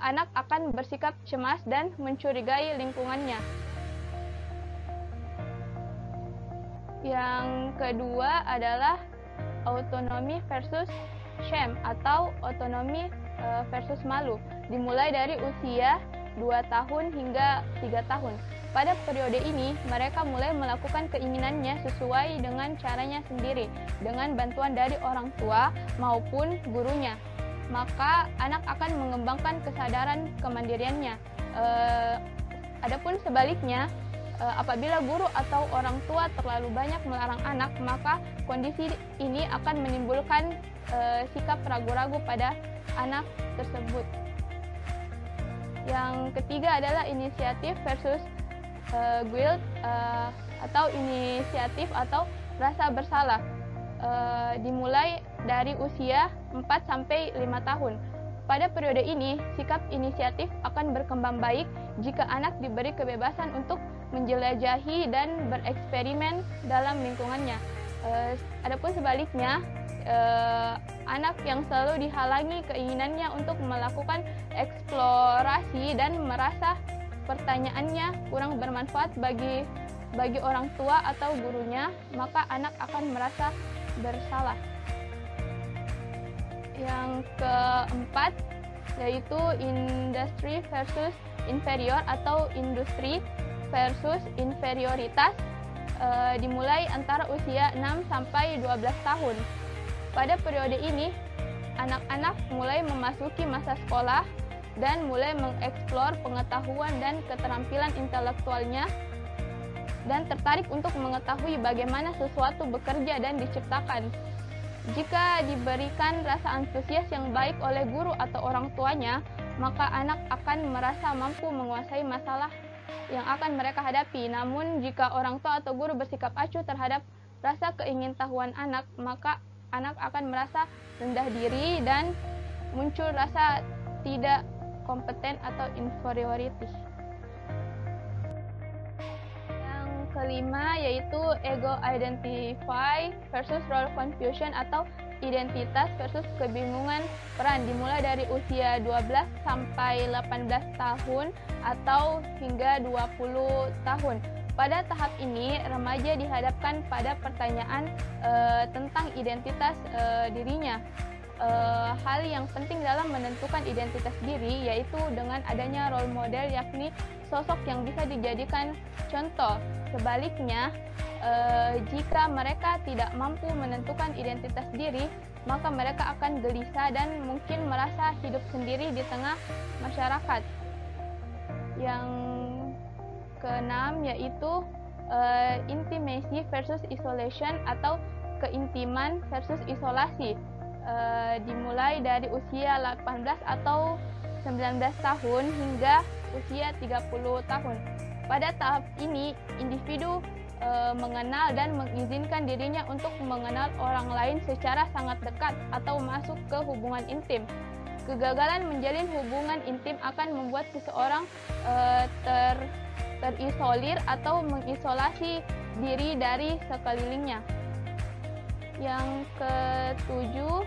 anak akan bersikap cemas dan mencurigai lingkungannya. Yang kedua adalah autonomi versus shame atau otonomi versus malu, dimulai dari usia 2 tahun hingga 3 tahun. Pada periode ini, mereka mulai melakukan keinginannya sesuai dengan caranya sendiri, dengan bantuan dari orang tua maupun gurunya. Maka anak akan mengembangkan kesadaran kemandiriannya. Adapun sebaliknya, apabila guru atau orang tua terlalu banyak melarang anak, maka kondisi ini akan menimbulkan sikap ragu-ragu pada anak tersebut. Yang ketiga adalah inisiatif versus guilt atau inisiatif atau rasa bersalah, dimulai dari usia 4-5 tahun. Pada periode ini, sikap inisiatif akan berkembang baik jika anak diberi kebebasan untuk menjelajahi dan bereksperimen dalam lingkungannya. Adapun sebaliknya, anak yang selalu dihalangi keinginannya untuk melakukan eksplorasi dan merasa pertanyaannya kurang bermanfaat bagi orang tua atau gurunya, maka anak akan merasa bersalah. Yang keempat yaitu industri versus inferior atau industri versus inferioritas, dimulai antara usia 6-12 tahun. Pada periode ini, anak-anak mulai memasuki masa sekolah dan mulai mengeksplor pengetahuan dan keterampilan intelektualnya dan tertarik untuk mengetahui bagaimana sesuatu bekerja dan diciptakan. Jika diberikan rasa antusias yang baik oleh guru atau orang tuanya, maka anak akan merasa mampu menguasai masalah yang akan mereka hadapi. Namun, jika orang tua atau guru bersikap acuh terhadap rasa keingintahuan anak, maka anak akan merasa rendah diri dan muncul rasa tidak kompeten atau inferiority. Yang kelima yaitu ego identify versus role confusion atau identitas versus kebingungan peran, dimulai dari usia 12 sampai 18 tahun atau hingga 20 tahun. Pada tahap ini, remaja dihadapkan pada pertanyaan tentang identitas dirinya. Hal yang penting dalam menentukan identitas diri yaitu dengan adanya role model, yakni sosok yang bisa dijadikan contoh. Sebaliknya, jika mereka tidak mampu menentukan identitas diri, maka mereka akan gelisah dan mungkin merasa hidup sendiri di tengah masyarakat. Yang keenam yaitu intimacy versus isolation atau keintiman versus isolasi, dimulai dari usia 18 atau 19 tahun hingga usia 30 tahun. Pada tahap ini, individu mengenal dan mengizinkan dirinya untuk mengenal orang lain secara sangat dekat atau masuk ke hubungan intim. Kegagalan menjalin hubungan intim akan membuat seseorang terisolir atau mengisolasi diri dari sekelilingnya. Yang ketujuh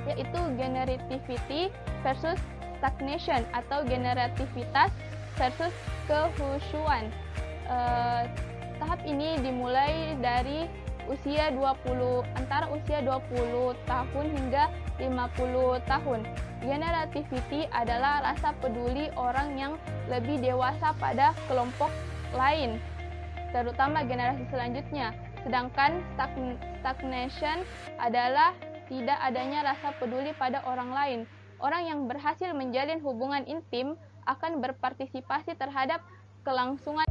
yaitu generativity versus stagnation atau generativitas versus kehusuan. Tahap ini dimulai dari antara usia 20 tahun hingga 50 tahun. Generativity adalah rasa peduli orang yang lebih dewasa pada kelompok lain, terutama generasi selanjutnya. Sedangkan stagnation adalah tidak adanya rasa peduli pada orang lain. Orang yang berhasil menjalin hubungan intim akan berpartisipasi terhadap kelangsungan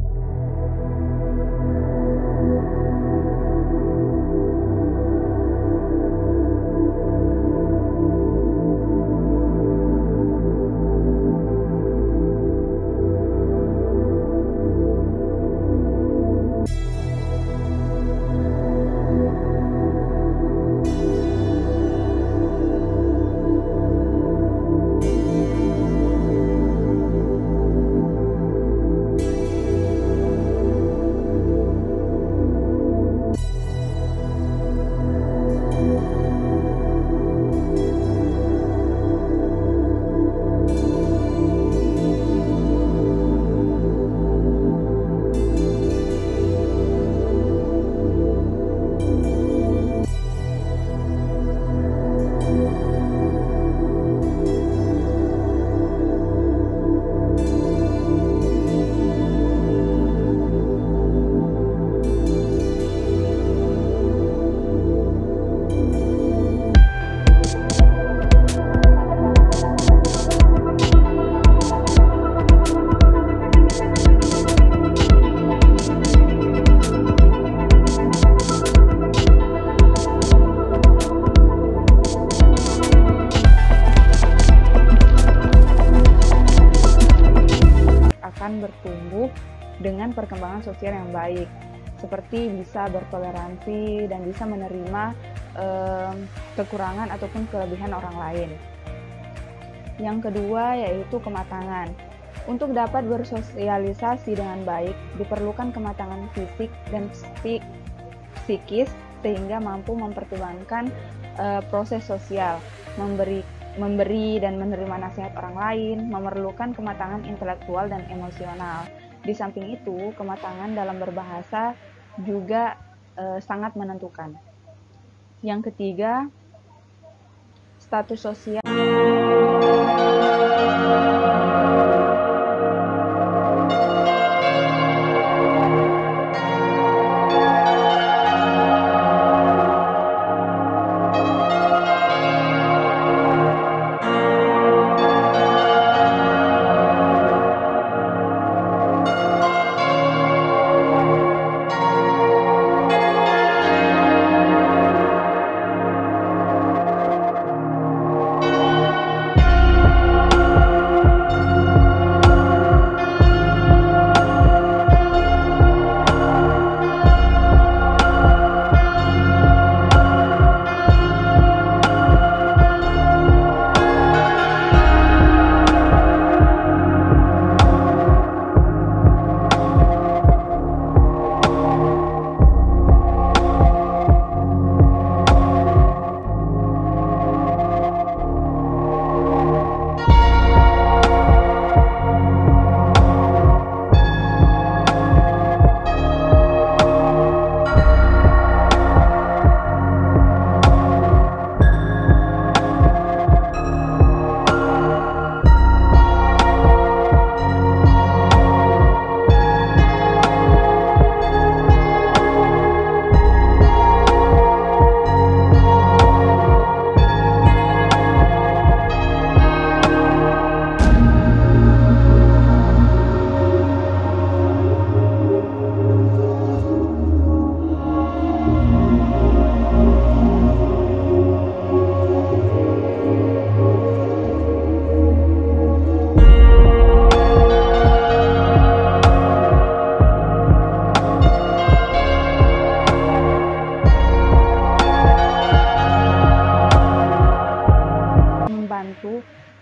akan bertumbuh dengan perkembangan sosial yang baik, seperti bisa bertoleransi dan bisa menerima kekurangan ataupun kelebihan orang lain. Yang kedua yaitu kematangan. Untuk dapat bersosialisasi dengan baik, diperlukan kematangan fisik dan psikis sehingga mampu mempertimbangkan proses sosial, memberi dan menerima nasihat orang lain, memerlukan kematangan intelektual dan emosional. Di samping itu, kematangan dalam berbahasa juga sangat menentukan. Yang ketiga, status sosial.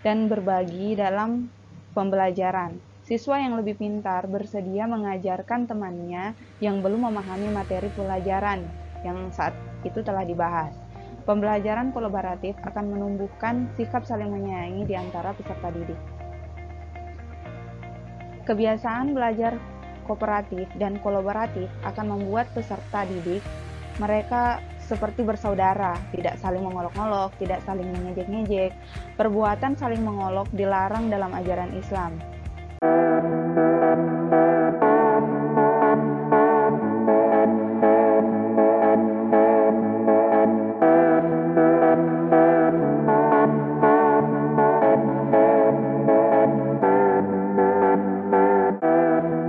Dan berbagi dalam pembelajaran. Siswa yang lebih pintar bersedia mengajarkan temannya yang belum memahami materi pelajaran yang saat itu telah dibahas. Pembelajaran kolaboratif akan menumbuhkan sikap saling menyayangi di antara peserta didik. Kebiasaan belajar kooperatif dan kolaboratif akan membuat peserta didik mereka seperti bersaudara, tidak saling mengolok-olok, tidak saling mengejek-ngejek. Perbuatan saling mengolok dilarang dalam ajaran Islam.